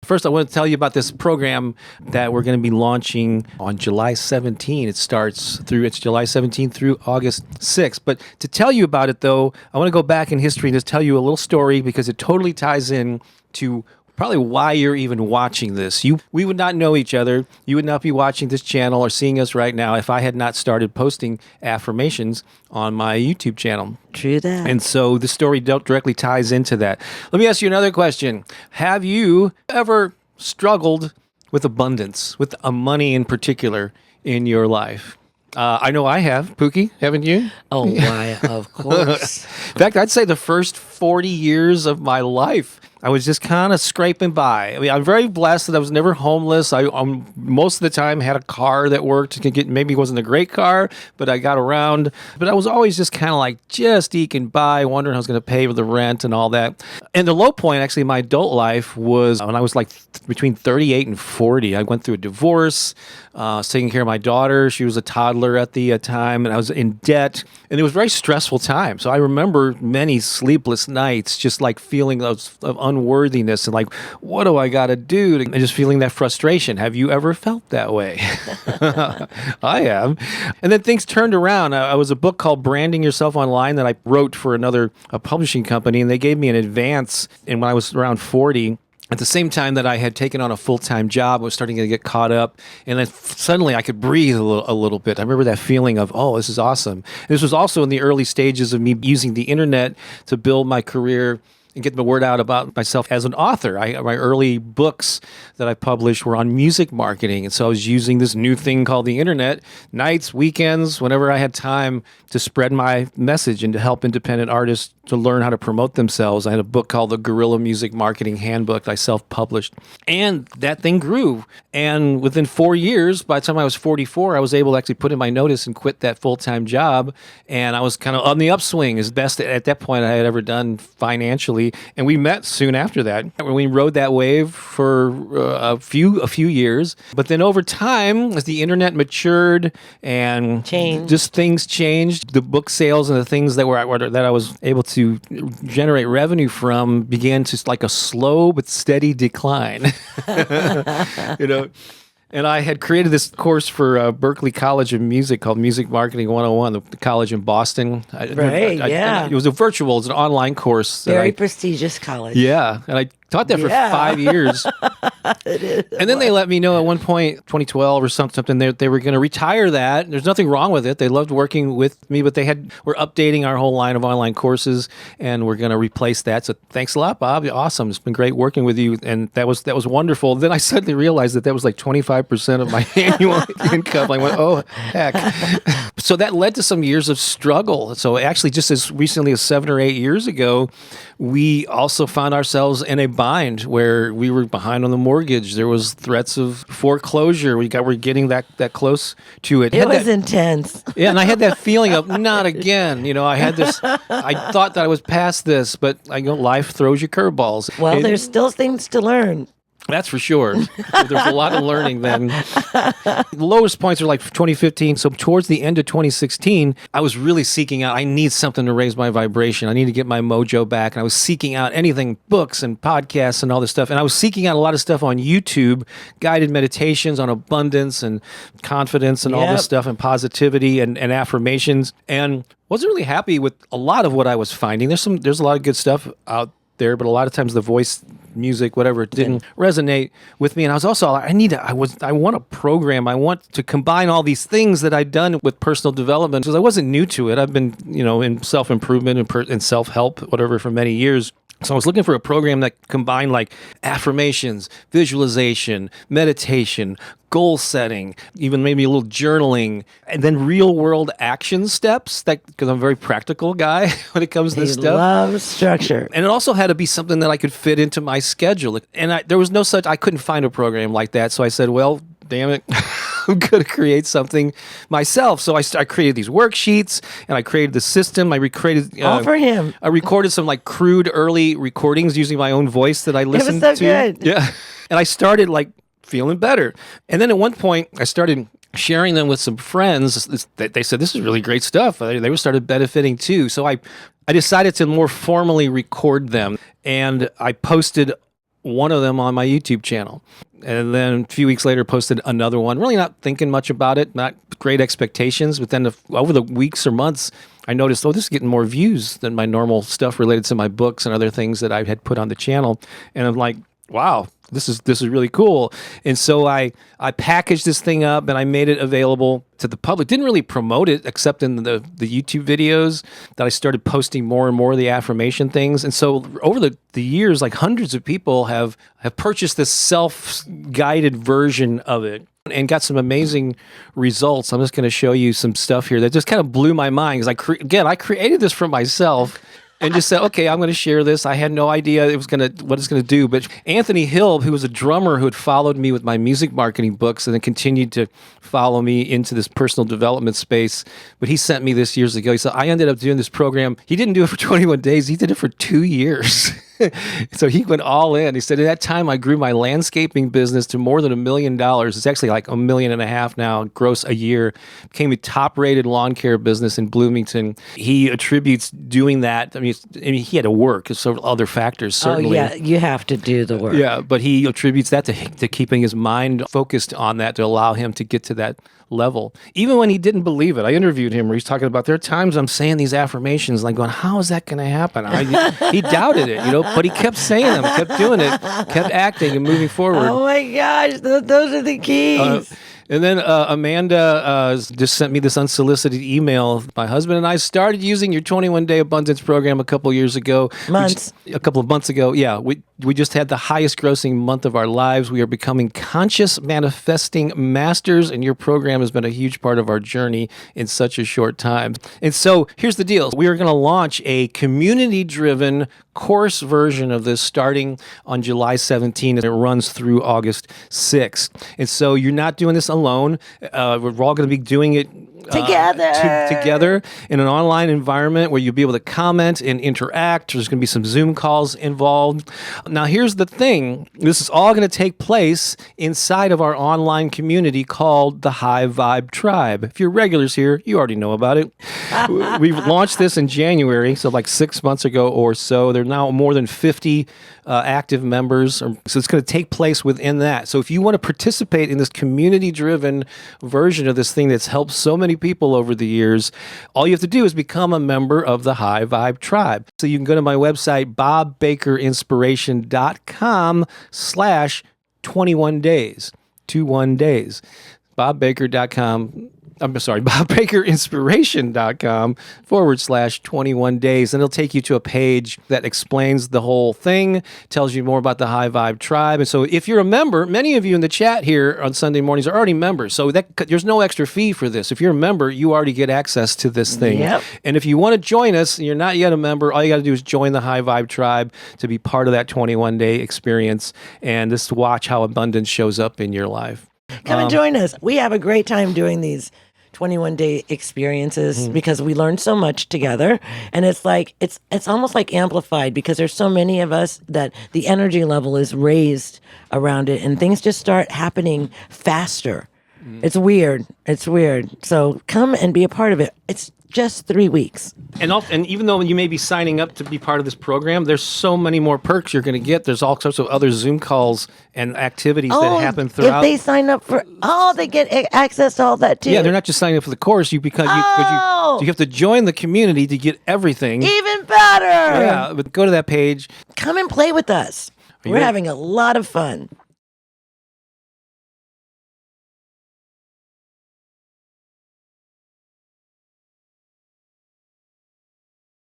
First, I want to tell you about this program that we're going to be launching on July 17. It's July 17 through August 6th. But to tell you about it, though, I want to go back in history and just tell you a little story because it totally ties in to probably why you're even watching this. We would not know each other. You would not be watching this channel or seeing us right now if I had not started posting affirmations on my YouTube channel. True that. And so the story directly ties into that. Let me ask you another question. Have you ever struggled with abundance, with money in particular in your life? I know I have. Pookie, haven't you? Oh, why? Of course. In fact, I'd say the first 40 years of my life, I was just kind of scraping by. I mean, I'm very blessed that I was never homeless. I most of the time had a car that worked. Maybe it wasn't a great car, but I got around. But I was always just kind of like just eking by, wondering how I was going to pay for the rent and all that. And the low point, actually, in my adult life was when I was like between 38 and 40. I went through a divorce. I was taking care of my daughter. She was a toddler at the time, and I was in debt. And it was a very stressful time. So I remember many sleepless nights, just like feeling of unworthiness and like, what do I got to do? And just feeling that frustration. Have you ever felt that way? I have. And then things turned around. I was a book called Branding Yourself Online that I wrote for a publishing company, and they gave me an advance. And when I was around 40, at the same time that I had taken on a full-time job, I was starting to get caught up, and then suddenly I could breathe a little bit. I remember that feeling of, oh, this is awesome. This was also in the early stages of me using the internet to build my career and get the word out about myself as an author. My early books that I published were on music marketing, and so I was using this new thing called the internet, nights, weekends, whenever I had time to spread my message and to help independent artists to learn how to promote themselves. I had a book called the Guerrilla Music Marketing Handbook that I self-published, and that thing grew. And within 4 years, by the time I was 44, I was able to actually put in my notice and quit that full-time job, and I was kind of on the upswing, as best at that point I had ever done financially. And we met soon after that. We rode that wave for a few years. But then over time, as the internet matured and just things changed, the book sales and the things that I was able to generate revenue from began to like a slow but steady decline. And I had created this course for Berklee College of Music called Music Marketing 101, the college in Boston. Yeah. It was an online course. Very prestigious college. Yeah. And I taught that for 5 years. It is. And then they let me know at one point, 2012 or something, they were going to retire that. There's nothing wrong with it. They loved working with me, but we're updating our whole line of online courses, and we're going to replace that. So thanks a lot, Bob. You're awesome. It's been great working with you, and that was wonderful. Then I suddenly realized that was like 25% of my annual income. I went, oh, heck. So that led to some years of struggle. So actually, just as recently as 7 or 8 years ago, we also found ourselves in a bind where we were behind on the mortgage. There was threats of foreclosure. We're getting that close to it. It was intense. Yeah, and I had that feeling of not again. I had this. I thought that I was past this, but life throws you curveballs. Well, there's still things to learn. That's for sure. There's a lot of learning then. The lowest points are like 2015. So towards the end of 2016, I was really seeking out, I need something to raise my vibration. I need to get my mojo back. And I was seeking out anything, books and podcasts and all this stuff. And I was seeking out a lot of stuff on YouTube, guided meditations on abundance and confidence and all this stuff and positivity and affirmations. And wasn't really happy with a lot of what I was finding. There's a lot of good stuff out there, but a lot of times the voice, music, whatever, it didn't resonate with me. And I was also, I want a program. I want to combine all these things that I'd done with personal development because I wasn't new to it. I've been, in self-improvement and self-help, whatever, for many years. So I was looking for a program that combined like affirmations, visualization, meditation, goal setting, even maybe a little journaling, and then real world action steps, because I'm a very practical guy when it comes to this stuff. I love structure. And it also had to be something that I could fit into my schedule. And there was I couldn't find a program like that. So I said, well, damn it, I'm going to create something myself. So I created these worksheets, and I created the system. I recreated all for him. I recorded some like crude early recordings using my own voice that I listened to. It was so good. Yeah. And I started like feeling better. And then at one point, I started sharing them with some friends. They said, this is really great stuff. They started benefiting too. So I decided to more formally record them. And I posted one of them on my YouTube channel. And then a few weeks later, posted another one, really not thinking much about it, not great expectations. But then over the weeks or months, I noticed, this is getting more views than my normal stuff related to my books and other things that I had put on the channel. And I'm like, wow, this is really cool. And so I packaged this thing up and I made it available to the public. Didn't really promote it except in the YouTube videos that I started posting more and more of the affirmation things. And so over the years, like hundreds of people have purchased this self-guided version of it and got some amazing results. I'm just going to show you some stuff here that just kind of blew my mind because I created this for myself. And just said, okay, I'm going to share this. I had no idea what it's going to do. But Anthony Hill, who was a drummer who had followed me with my music marketing books and then continued to follow me into this personal development space, but he sent me this years ago. He said, I ended up doing this program. He didn't do it for 21 days. He did it for 2 years. So he went all in. He said, at that time, I grew my landscaping business to more than $1 million. It's actually like $1.5 million now, gross a year. Became a top-rated lawn care business in Bloomington. He attributes doing that. I mean, he had to work. There's several other factors, certainly. Oh, yeah, you have to do the work. Yeah, but he attributes that to keeping his mind focused on that to allow him to get to that level. Even when he didn't believe it, I interviewed him where he's talking about there are times I'm saying these affirmations and I'm going, how is that going to happen? He doubted it, but he kept saying them, kept doing it, kept acting and moving forward. Oh my gosh, those are the keys. And then Amanda just sent me this unsolicited email. My husband and I started using your 21-day abundance program a couple years ago. A couple of months ago. Yeah, we just had the highest grossing month of our lives. We are becoming conscious manifesting masters, and your program has been a huge part of our journey in such a short time. And so here's the deal. We are going to launch a community-driven course version of this starting on July 17th, and it runs through August 6th. And so you're not doing this alone. We're all going to be doing it together in an online environment where you'll be able to comment and interact. There's going to be some Zoom calls involved. Now, here's the thing. This is all going to take place inside of our online community called the High Vibe Tribe. If you're regulars here, you already know about it. We've launched this in January, so like 6 months ago or so. There are now more than 50 active members. So it's going to take place within that. So if you want to participate in this community-driven version of this thing that's helped so many people over the years, all you have to do is become a member of the High Vibe Tribe. So you can go to my website, bobbakerinspiration.com/21days. 21 days. bobbbaker.com. I'm sorry, bobbakerinspiration.com/21 days. And it'll take you to a page that explains the whole thing, tells you more about the High Vibe Tribe. And so if you're a member, many of you in the chat here on Sunday mornings are already members. So there's no extra fee for this. If you're a member, you already get access to this thing. Yep. And if you want to join us and you're not yet a member, all you got to do is join the High Vibe Tribe to be part of that 21-day experience and just watch how abundance shows up in your life. Come and join us. We have a great time doing these 21-day experiences because we learn so much together, and it's like it's almost like amplified because there's so many of us that the energy level is raised around it, and things just start happening faster. It's weird. So come and be a part of it. It's just 3 weeks. And even though you may be signing up to be part of this program, there's so many more perks you're going to get. There's all sorts of other Zoom calls and activities that happen throughout. If they sign up for, they get access to all that too. Yeah, they're not just signing up for the course. You have to join the community to get everything. Even better. Yeah, but go to that page. Come and play with us. We're having a lot of fun.